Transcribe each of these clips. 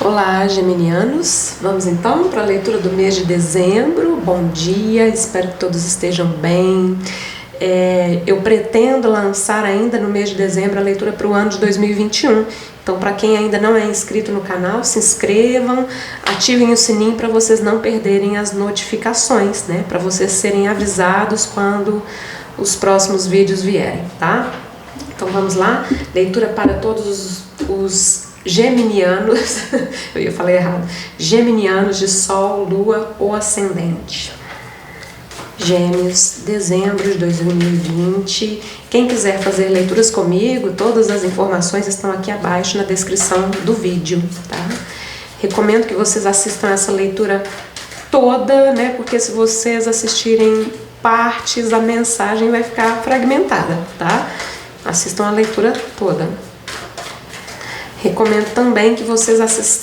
Olá, geminianos! Vamos então para a leitura do mês de dezembro. Bom dia, espero que todos estejam bem. Eu pretendo lançar ainda no mês de dezembro a leitura para o ano de 2021. Então, para quem ainda não é inscrito no canal, se inscrevam, ativem o sininho para vocês não perderem as notificações, né? Para vocês serem avisados quando os próximos vídeos vierem, tá? Então vamos lá, leitura para todos os geminianos, eu ia falar errado, geminianos de Sol, Lua ou Ascendente. Gêmeos, dezembro de 2020. Quem quiser fazer leituras comigo, todas as informações estão aqui abaixo na descrição do vídeo, tá? Recomendo que vocês assistam essa leitura toda, né? Porque se vocês assistirem partes, a mensagem vai ficar fragmentada, tá? Assistam a leitura toda. Recomendo também que vocês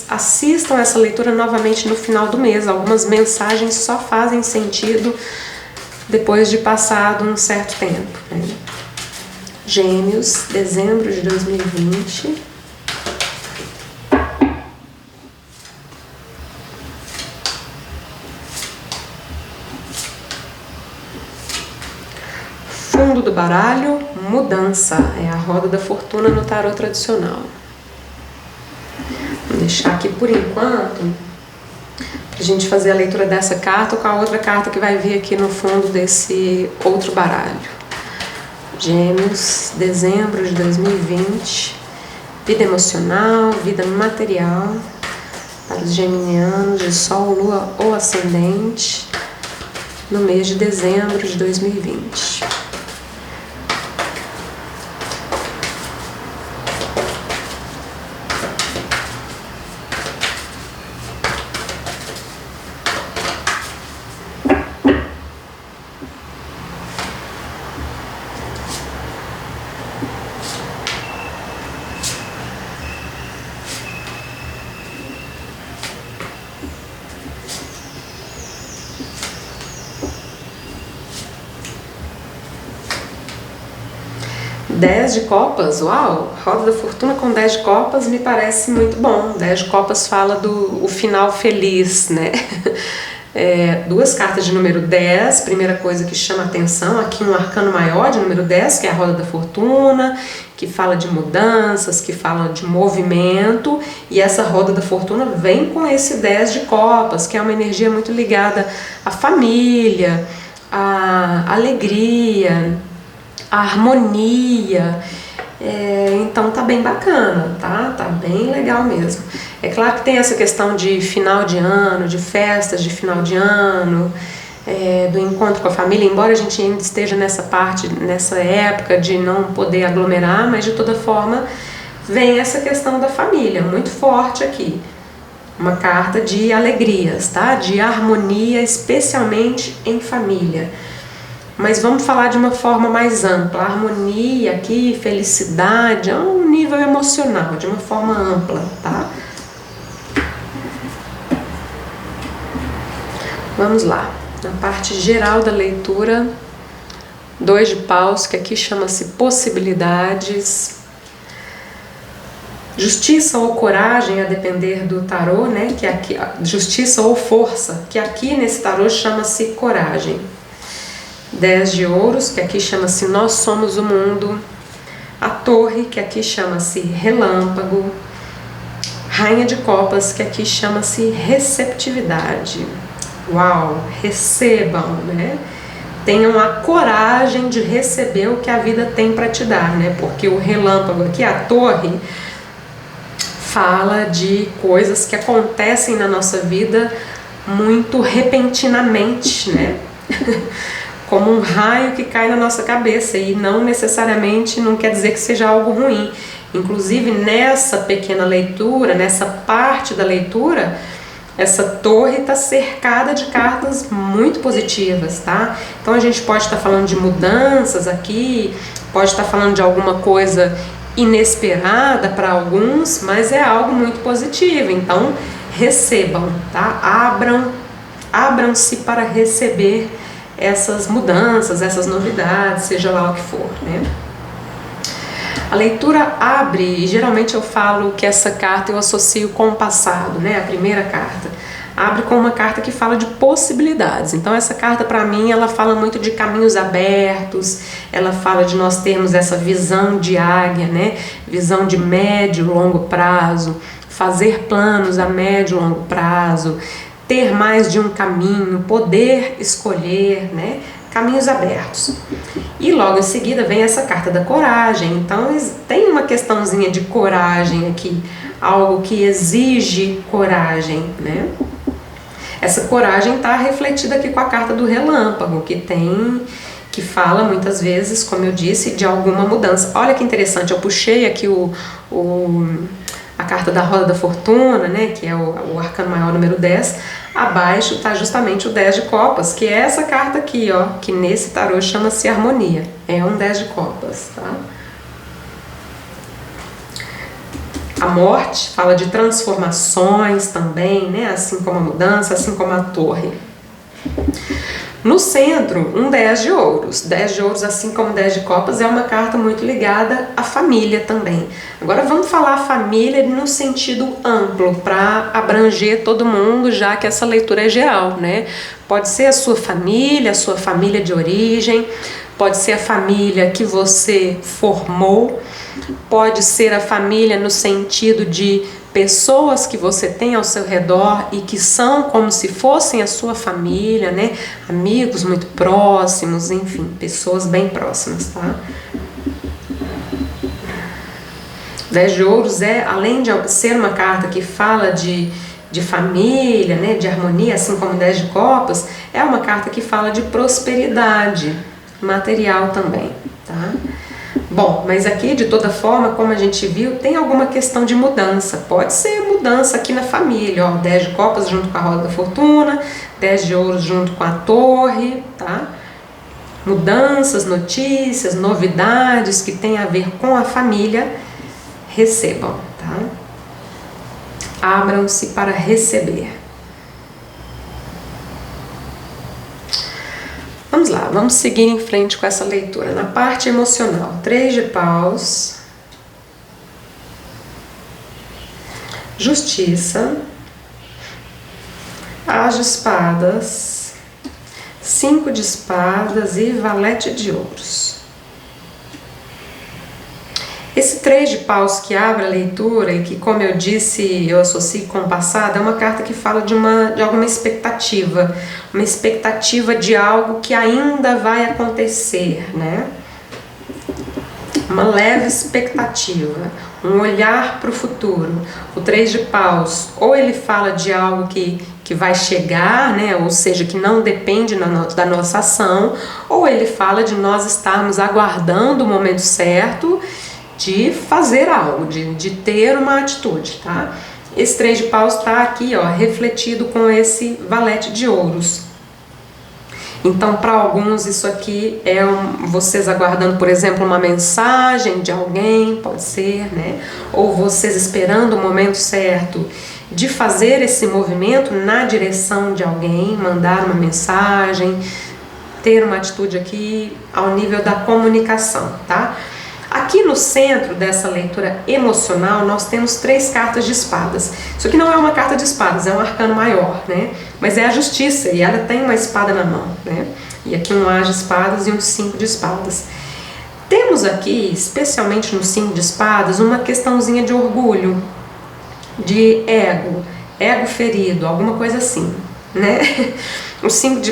assistam essa leitura novamente no final do mês. Algumas mensagens só fazem sentido depois de passado um certo tempo, né? Gêmeos, dezembro de 2020. Fundo do baralho, mudança. É a roda da fortuna no tarô tradicional. Vou deixar aqui por enquanto pra gente fazer a leitura dessa carta ou com a outra carta que vai vir aqui no fundo desse outro baralho. Gêmeos, dezembro de 2020. Vida emocional, vida material para os geminianos de Sol, Lua ou Ascendente no mês de dezembro de 2020. Dez de copas, uau! Roda da fortuna com 10 de copas me parece muito bom. 10 de copas fala do final feliz, né? Duas cartas de número 10, primeira coisa que chama atenção, aqui um arcano maior de número 10, que é a roda da fortuna, que fala de mudanças, que fala de movimento, e essa roda da fortuna vem com esse 10 de copas, que é uma energia muito ligada à família, à alegria, a harmonia. Então tá bem bacana, tá bem legal mesmo. É claro que tem essa questão de final de ano, de festas de final de ano, do encontro com a família, embora a gente ainda esteja nessa época de não poder aglomerar, mas de toda forma vem essa questão da família muito forte aqui. Uma carta de alegrias, tá? De harmonia, especialmente em família. Mas vamos falar de uma forma mais ampla. A harmonia aqui, felicidade, é um nível emocional, de uma forma ampla, tá? Vamos lá. Na parte geral da leitura, 2 de paus, que aqui chama-se possibilidades. Justiça ou coragem, a depender do tarô, né? Que aqui, justiça ou força, que aqui nesse tarô chama-se coragem. 10 de ouros, que aqui chama-se Nós Somos o Mundo. A torre, que aqui chama-se Relâmpago. Rainha de copas, que aqui chama-se Receptividade. Uau, recebam, né? Tenham a coragem de receber o que a vida tem para te dar, né? Porque o relâmpago aqui, a torre, fala de coisas que acontecem na nossa vida muito repentinamente, né? Como um raio que cai na nossa cabeça, e não necessariamente não quer dizer que seja algo ruim. Inclusive nessa pequena leitura, nessa parte da leitura, essa torre está cercada de cartas muito positivas, tá? Então a gente pode estar falando de mudanças aqui, pode estar falando de alguma coisa inesperada para alguns, mas é algo muito positivo. Então recebam, tá? Abram-se para receber essas mudanças, essas novidades, seja lá o que for, né? A leitura abre, e geralmente eu falo que essa carta eu associo com o passado, né? A primeira carta. Abre com uma carta que fala de possibilidades. Então essa carta para mim, ela fala muito de caminhos abertos, ela fala de nós termos essa visão de águia, né? Visão de médio, longo prazo, fazer planos a médio e longo prazo, ter mais de um caminho, poder escolher, né? Caminhos abertos. E logo em seguida vem essa carta da coragem. Então tem uma questãozinha de coragem aqui, algo que exige coragem, né? Essa coragem está refletida aqui com a carta do relâmpago, que fala muitas vezes, como eu disse, de alguma mudança. Olha que interessante, eu puxei aqui a carta da roda da fortuna, né, que é o arcano maior número 10. Abaixo está justamente o 10 de copas, que é essa carta aqui, ó, que nesse tarô chama-se harmonia. É um 10 de copas, tá? A morte fala de transformações também, né? Assim como a mudança, assim como a torre. No centro, um 10 de ouros. 10 de ouros, assim como 10 de copas, é uma carta muito ligada à família também. Agora vamos falar família no sentido amplo, para abranger todo mundo, já que essa leitura é geral, né? Pode ser a sua família de origem, pode ser a família que você formou, pode ser a família no sentido de pessoas que você tem ao seu redor e que são como se fossem a sua família, né? Amigos muito próximos, enfim, pessoas bem próximas, tá? 10 de ouros além de ser uma carta que fala de família, né? De harmonia, assim como 10 de copas, é uma carta que fala de prosperidade material também, tá? Bom, mas aqui de toda forma, como a gente viu, tem alguma questão de mudança. Pode ser mudança aqui na família, ó, 10 de copas junto com a roda da fortuna, 10 de ouros junto com a torre, tá? Mudanças, notícias, novidades que tem a ver com a família, recebam, tá? Abram-se para receber. Vamos lá, vamos seguir em frente com essa leitura. Na parte emocional, 3 de paus, justiça, as de espadas, 5 de espadas e valete de ouros. Esse 3 de paus que abre a leitura e que, como eu disse, eu associo com o passado, é uma carta que fala de alguma expectativa, uma expectativa de algo que ainda vai acontecer, né? Uma leve expectativa, um olhar para o futuro. O 3 de paus, ou ele fala de algo que vai chegar, né? Ou seja, que não depende da nossa ação, ou ele fala de nós estarmos aguardando o momento certo de fazer algo, de ter uma atitude, tá? Esse 3 de paus está aqui, ó, refletido com esse valete de ouros. Então, para alguns, isso aqui é vocês aguardando, por exemplo, uma mensagem de alguém, pode ser, né? Ou vocês esperando o momento certo de fazer esse movimento na direção de alguém, mandar uma mensagem, ter uma atitude aqui ao nível da comunicação, tá? Aqui no centro dessa leitura emocional, nós temos 3 cartas de espadas. Isso aqui não é uma carta de espadas, é um arcano maior, né? Mas é a justiça, e ela tem uma espada na mão, né? E aqui um as de espadas e um 5 de espadas. Temos aqui, especialmente no 5 de espadas, uma questãozinha de orgulho, de ego ferido, alguma coisa assim, né? O 5 de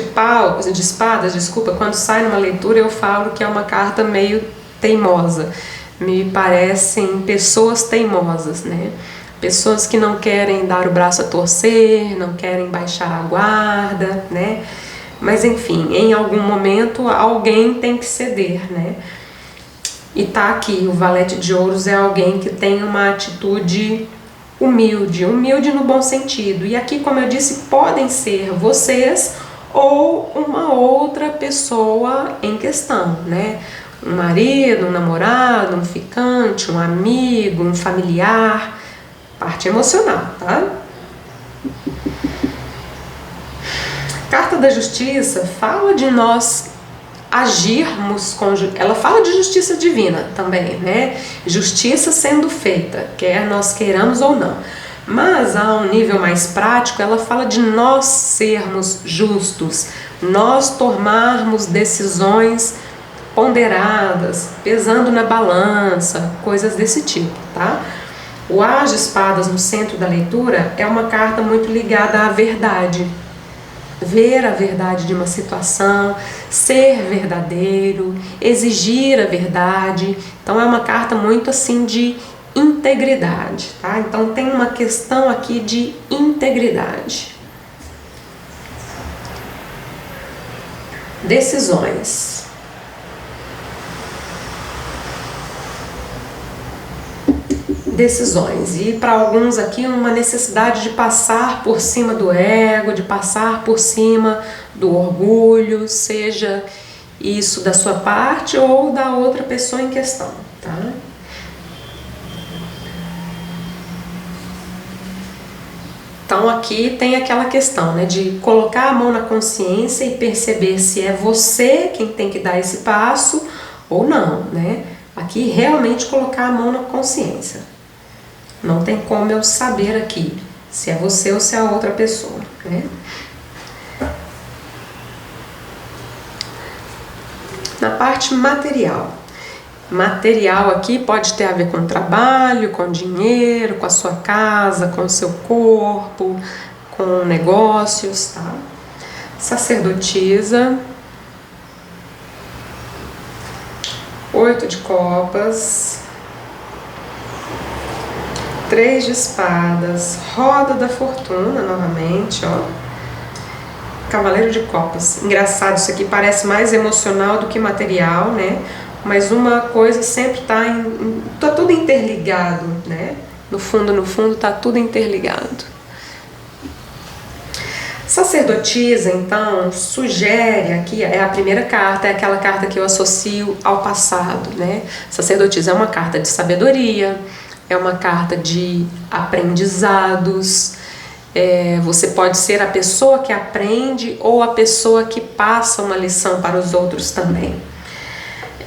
espadas, desculpa, quando sai numa leitura eu falo que é uma carta meio teimosa, me parecem pessoas teimosas, né? Pessoas que não querem dar o braço a torcer, não querem baixar a guarda, né? Mas enfim, em algum momento alguém tem que ceder, né? E tá aqui, o valete de ouros é alguém que tem uma atitude humilde no bom sentido. E aqui, como eu disse, podem ser vocês ou uma outra pessoa em questão, né? Um marido, um namorado, um ficante, um amigo, um familiar, parte emocional, tá? Carta da Justiça fala de nós agirmos com... Ela fala de justiça divina também, né? Justiça sendo feita, quer nós queiramos ou não. Mas a um nível mais prático, ela fala de nós sermos justos, nós tomarmos decisões ponderadas, pesando na balança, coisas desse tipo, tá? O As de Espadas no centro da leitura é uma carta muito ligada à verdade. Ver a verdade de uma situação, ser verdadeiro, exigir a verdade. Então é uma carta muito assim de integridade, tá? Então tem uma questão aqui de integridade. Decisões. Decisões, e para alguns aqui uma necessidade de passar por cima do ego, de passar por cima do orgulho, seja isso da sua parte ou da outra pessoa em questão, tá? Então aqui tem aquela questão, né, de colocar a mão na consciência e perceber se é você quem tem que dar esse passo ou não, né? Aqui realmente colocar a mão na consciência. Não tem como eu saber aqui se é você ou se é a outra pessoa, né? Na parte material. Material aqui pode ter a ver com trabalho, com dinheiro, com a sua casa, com o seu corpo, com negócios, tá? Sacerdotisa. 8 de copas. 3 de espadas, roda da fortuna novamente, ó. Cavaleiro de copas. Engraçado, isso aqui parece mais emocional do que material, né? Mas uma coisa sempre tá tudo interligado, né? No fundo, tá tudo interligado. Sacerdotisa, então, sugere aqui, é a primeira carta, é aquela carta que eu associo ao passado, né? Sacerdotisa é uma carta de sabedoria, é uma carta de aprendizados. Você pode ser a pessoa que aprende ou a pessoa que passa uma lição para os outros também.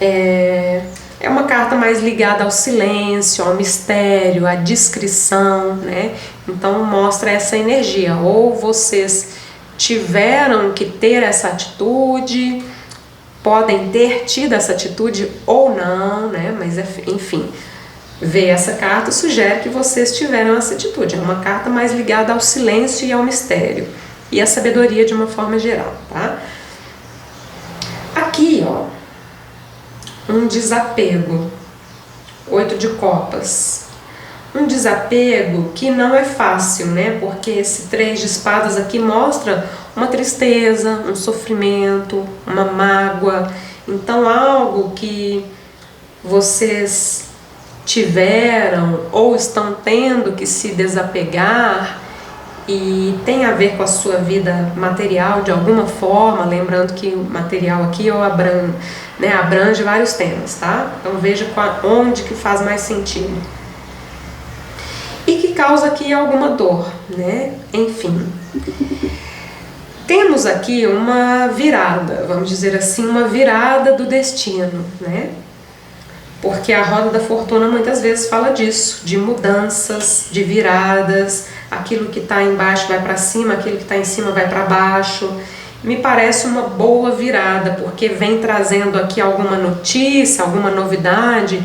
É uma carta mais ligada ao silêncio, ao mistério, à discrição, né? Então mostra essa energia. Ou vocês tiveram que ter essa atitude, podem ter tido essa atitude ou não, né? Mas enfim, ver essa carta sugere que vocês tiveram essa atitude. É uma carta mais ligada ao silêncio e ao mistério e à sabedoria de uma forma geral, tá? Aqui, ó, um desapego. 8 de copas. Um desapego que não é fácil, né? Porque esse 3 de espadas aqui mostra uma tristeza, um sofrimento, uma mágoa. Então algo que vocês tiveram ou estão tendo que se desapegar e tem a ver com a sua vida material de alguma forma, lembrando que o material aqui abrange vários temas, tá? Então veja onde que faz mais sentido. E que causa aqui alguma dor, né? Enfim. Temos aqui uma virada, vamos dizer assim, uma virada do destino, né? Porque a roda da fortuna muitas vezes fala disso, de mudanças, de viradas, aquilo que está embaixo vai para cima, aquilo que está em cima vai para baixo. Me parece uma boa virada, porque vem trazendo aqui alguma notícia, alguma novidade,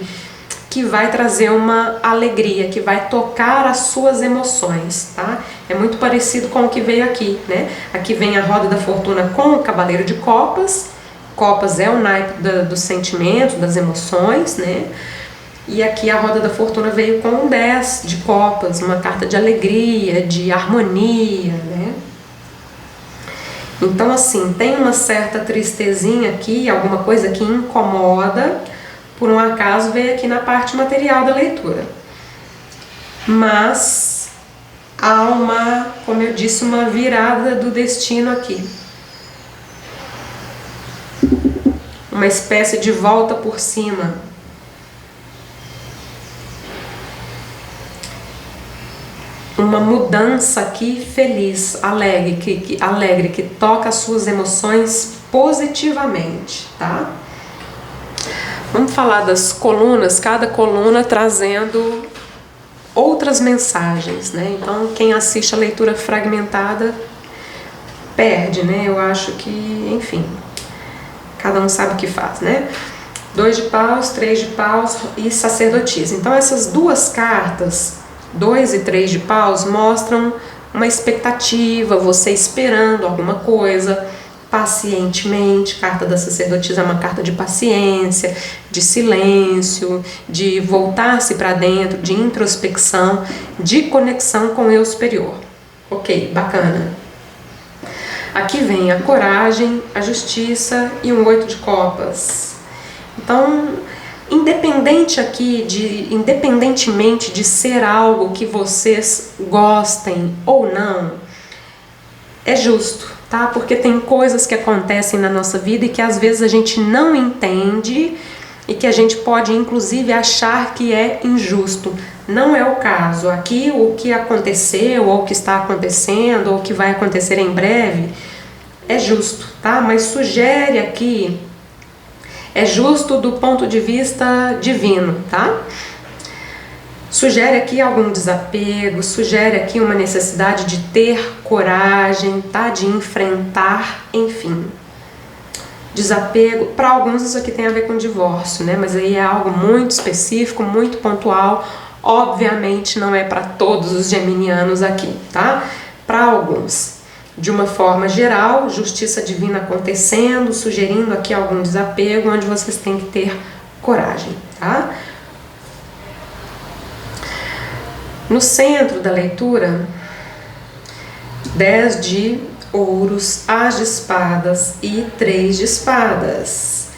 que vai trazer uma alegria, que vai tocar as suas emoções, tá? É muito parecido com o que veio aqui, né? Aqui vem a roda da fortuna com o cavaleiro de copas. Copas é o naipe do sentimento, das emoções, né? E aqui a roda da fortuna veio com 10 de copas, uma carta de alegria, de harmonia, né? Então, assim, tem uma certa tristezinha aqui, alguma coisa que incomoda, por um acaso veio aqui na parte material da leitura. Mas há como eu disse, uma virada do destino aqui. Uma espécie de volta por cima. Uma mudança aqui feliz, alegre, que toca as suas emoções positivamente, tá? Vamos falar das colunas, cada coluna trazendo outras mensagens, né? Então, quem assiste a leitura fragmentada perde, né? Eu acho que, enfim, cada um sabe o que faz, né? 2 de paus, 3 de paus e sacerdotisa. Então, essas duas cartas, 2 e 3 de paus, mostram uma expectativa, você esperando alguma coisa pacientemente. Carta da sacerdotisa é uma carta de paciência, de silêncio, de voltar-se para dentro, de introspecção, de conexão com o eu superior. Ok, bacana. Aqui vem a coragem, a justiça e um 8 de copas. Então, independentemente de ser algo que vocês gostem ou não, é justo, tá? Porque tem coisas que acontecem na nossa vida e que às vezes a gente não entende e que a gente pode inclusive achar que é injusto. Não é o caso. Aqui o que aconteceu, ou o que está acontecendo, ou o que vai acontecer em breve é justo, tá? Mas sugere aqui, é justo do ponto de vista divino, tá? Sugere aqui algum desapego, sugere aqui uma necessidade de ter coragem, tá? De enfrentar, enfim. Desapego, para alguns isso aqui tem a ver com divórcio, né? Mas aí é algo muito específico, muito pontual. Obviamente não é para todos os geminianos aqui, tá? Para alguns. De uma forma geral, justiça divina acontecendo, sugerindo aqui algum desapego, onde vocês têm que ter coragem, tá? No centro da leitura, 10 de ouros, as de espadas e 3 de espadas.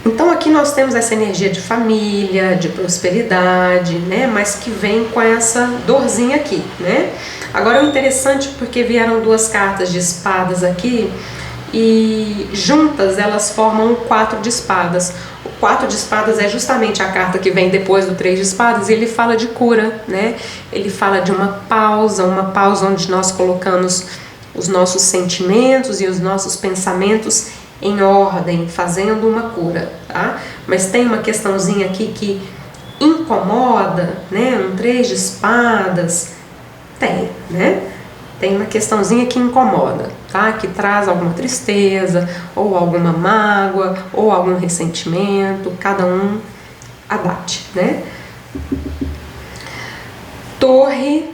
Então aqui nós temos essa energia de família, de prosperidade, né? Mas que vem com essa dorzinha aqui, né? Agora é interessante porque vieram duas cartas de espadas aqui e juntas elas formam um 4 de espadas. O 4 de espadas é justamente a carta que vem depois do 3 de espadas e ele fala de cura, né? Ele fala de uma pausa onde nós colocamos os nossos sentimentos e os nossos pensamentos em ordem, fazendo uma cura, tá? Mas tem uma questãozinha aqui que incomoda, né? Um 3 de espadas, tem, né? Tem uma questãozinha que incomoda, tá? Que traz alguma tristeza, ou alguma mágoa, ou algum ressentimento, cada um adapte, né? Torre,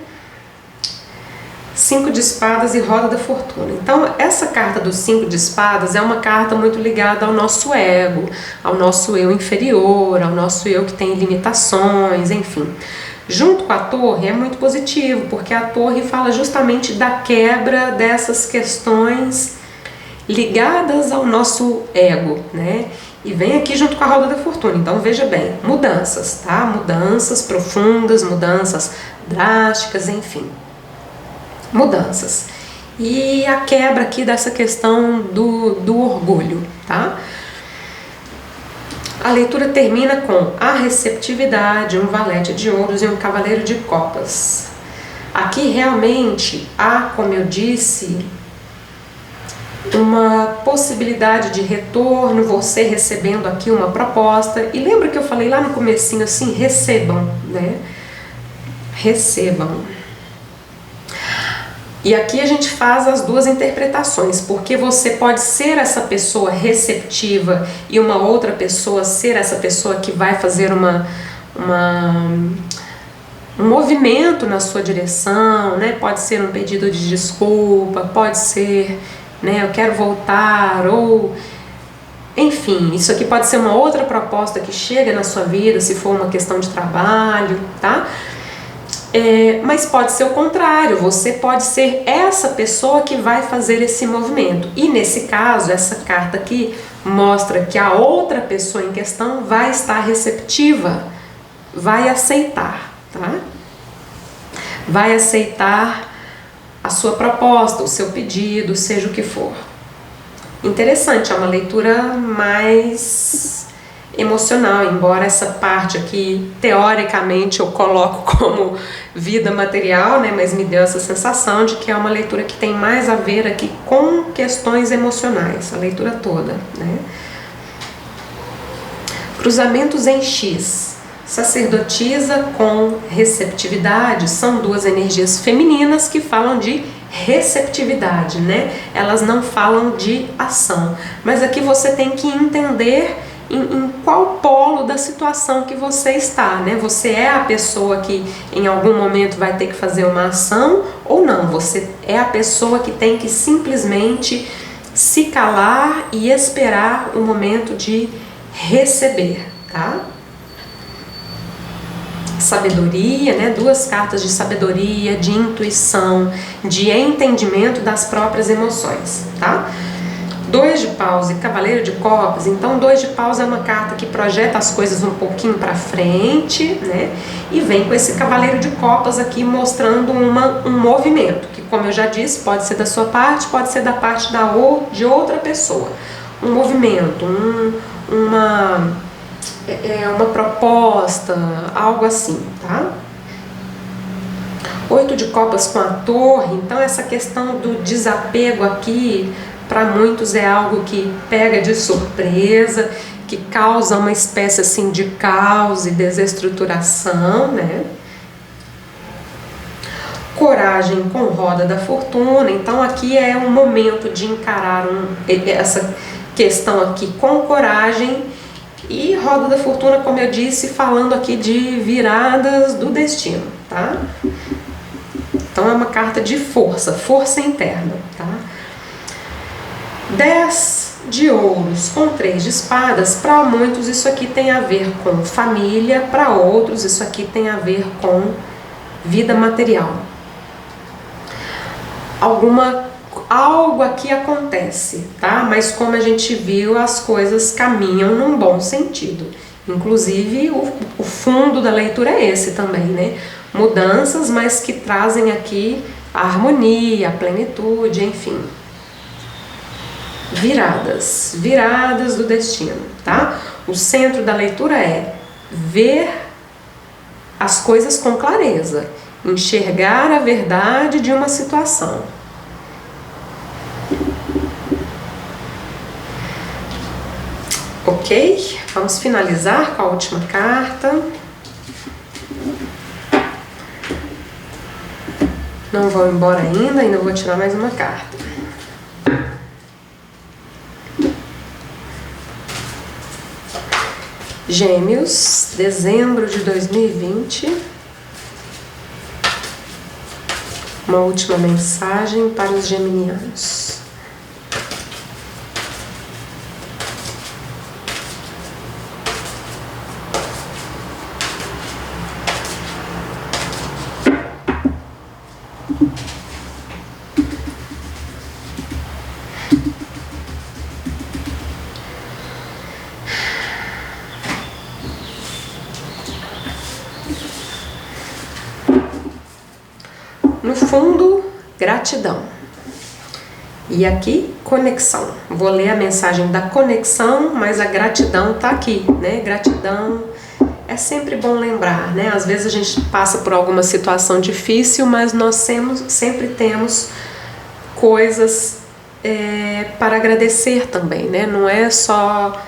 5 de espadas e roda da fortuna. Então, essa carta dos 5 de espadas é uma carta muito ligada ao nosso ego, ao nosso eu inferior, ao nosso eu que tem limitações, enfim. Junto com a torre é muito positivo, porque a torre fala justamente da quebra dessas questões ligadas ao nosso ego, né? E vem aqui junto com a roda da fortuna. Então veja bem, mudanças, tá? Mudanças profundas, mudanças drásticas, enfim. Mudanças. E a quebra aqui dessa questão do orgulho, tá? A leitura termina com a receptividade, um valete de ouros e um cavaleiro de copas. Aqui realmente há, como eu disse, uma possibilidade de retorno, você recebendo aqui uma proposta. E lembra que eu falei lá no comecinho assim, recebam, né? Recebam. E aqui a gente faz as duas interpretações, porque você pode ser essa pessoa receptiva e uma outra pessoa ser essa pessoa que vai fazer um movimento na sua direção, né? Pode ser um pedido de desculpa, pode ser, né, eu quero voltar, ou enfim, isso aqui pode ser uma outra proposta que chega na sua vida, se for uma questão de trabalho, tá? Mas pode ser o contrário, você pode ser essa pessoa que vai fazer esse movimento. E nesse caso, essa carta aqui mostra que a outra pessoa em questão vai estar receptiva, vai aceitar, tá? Vai aceitar a sua proposta, o seu pedido, seja o que for. Interessante, é uma leitura mais emocional, embora essa parte aqui, teoricamente, eu coloco como vida material, né, mas me deu essa sensação de que é uma leitura que tem mais a ver aqui com questões emocionais, a leitura toda, né. Cruzamentos em X, sacerdotisa com receptividade, são duas energias femininas que falam de receptividade, né? Elas não falam de ação, mas aqui você tem que entender em qual polo da situação que você está, né? Você é a pessoa que em algum momento vai ter que fazer uma ação ou não, você é a pessoa que tem que simplesmente se calar e esperar o momento de receber, tá? Sabedoria, né? Duas cartas de sabedoria, de intuição, de entendimento das próprias emoções, tá? 2 de paus e cavaleiro de copas. Então 2 de paus é uma carta que projeta as coisas um pouquinho para frente, né? E vem com esse cavaleiro de copas aqui mostrando um movimento, que como eu já disse, pode ser da sua parte, pode ser da parte de outra pessoa. Um movimento, uma proposta, algo assim, tá? 8 de copas com a torre. Então essa questão do desapego aqui, para muitos é algo que pega de surpresa, que causa uma espécie assim de caos e desestruturação, né? Coragem com roda da fortuna. Então aqui é um momento de encarar essa questão aqui com coragem. E roda da fortuna, como eu disse, falando aqui de viradas do destino, tá? Então é uma carta de força interna, tá? 10 de ouros com 3 de espadas. Para muitos isso aqui tem a ver com família, para outros isso aqui tem a ver com vida material. Algo aqui acontece, tá? Mas como a gente viu, as coisas caminham num bom sentido. Inclusive, o fundo da leitura é esse também, né? Mudanças, mas que trazem aqui a harmonia, a plenitude, enfim. Viradas do destino, tá? O centro da leitura é ver as coisas com clareza, enxergar a verdade de uma situação. Ok? Vamos finalizar com a última carta. Não vou embora ainda vou tirar mais uma carta. Gêmeos, dezembro de 2020. Uma última mensagem para os geminianos. No fundo, gratidão. E aqui, conexão. Vou ler a mensagem da conexão, mas a gratidão tá aqui, né? Gratidão é sempre bom lembrar, né? Às vezes a gente passa por alguma situação difícil, mas nós sempre temos coisas para agradecer também, né? Não é só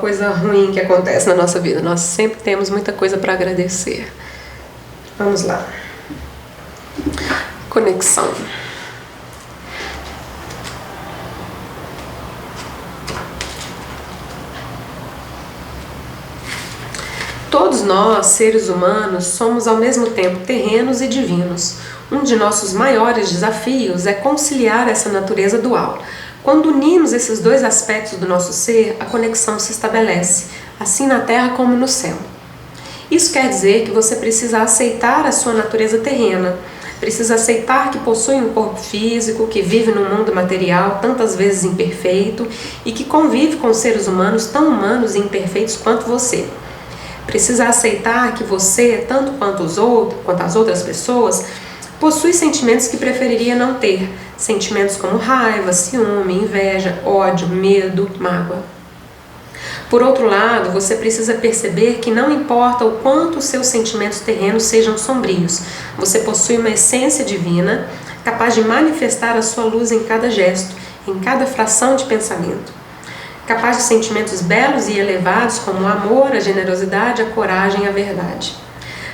coisa ruim que acontece na nossa vida. Nós sempre temos muita coisa para agradecer. Vamos lá. Conexão. Todos nós, seres humanos, somos ao mesmo tempo terrenos e divinos. Um de nossos maiores desafios é conciliar essa natureza dual. Quando unimos esses dois aspectos do nosso ser, a conexão se estabelece, assim na Terra como no céu. Isso quer dizer que você precisa aceitar a sua natureza terrena, precisa aceitar que possui um corpo físico, que vive num mundo material tantas vezes imperfeito e que convive com seres humanos tão humanos e imperfeitos quanto você. Precisa aceitar que você, tanto quanto as outras pessoas, possui sentimentos que preferiria não ter. Sentimentos como raiva, ciúme, inveja, ódio, medo, mágoa. Por outro lado, você precisa perceber que não importa o quanto os seus sentimentos terrenos sejam sombrios, você possui uma essência divina capaz de manifestar a sua luz em cada gesto, em cada fração de pensamento. Capaz de sentimentos belos e elevados como o amor, a generosidade, a coragem e a verdade.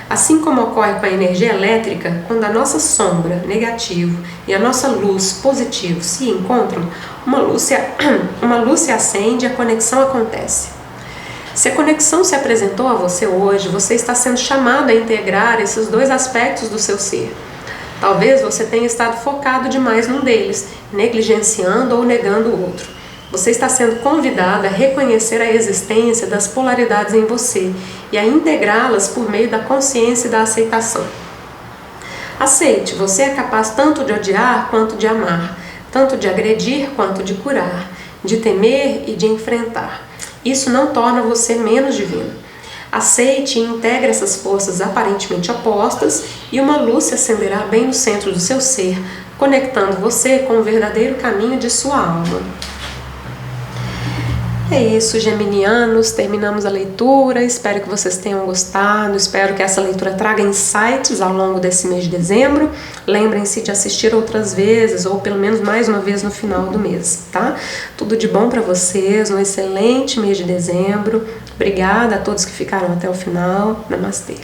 Assim como ocorre com a energia elétrica, quando a nossa sombra, negativo, e a nossa luz, positivo, se encontram, uma luz se acende e a conexão acontece. Se a conexão se apresentou a você hoje, você está sendo chamado a integrar esses dois aspectos do seu ser. Talvez você tenha estado focado demais num deles, negligenciando ou negando o outro. Você está sendo convidado a reconhecer a existência das polaridades em você e a integrá-las por meio da consciência e da aceitação. Aceite, você é capaz tanto de odiar quanto de amar, tanto de agredir quanto de curar, de temer e de enfrentar. Isso não torna você menos divino. Aceite e integre essas forças aparentemente opostas e uma luz se acenderá bem no centro do seu ser, conectando você com o verdadeiro caminho de sua alma. É isso, geminianos, terminamos a leitura, espero que vocês tenham gostado, espero que essa leitura traga insights ao longo desse mês de dezembro. Lembrem-se de assistir outras vezes, ou pelo menos mais uma vez no final do mês, tá? Tudo de bom para vocês, um excelente mês de dezembro. Obrigada a todos que ficaram até o final. Namastê.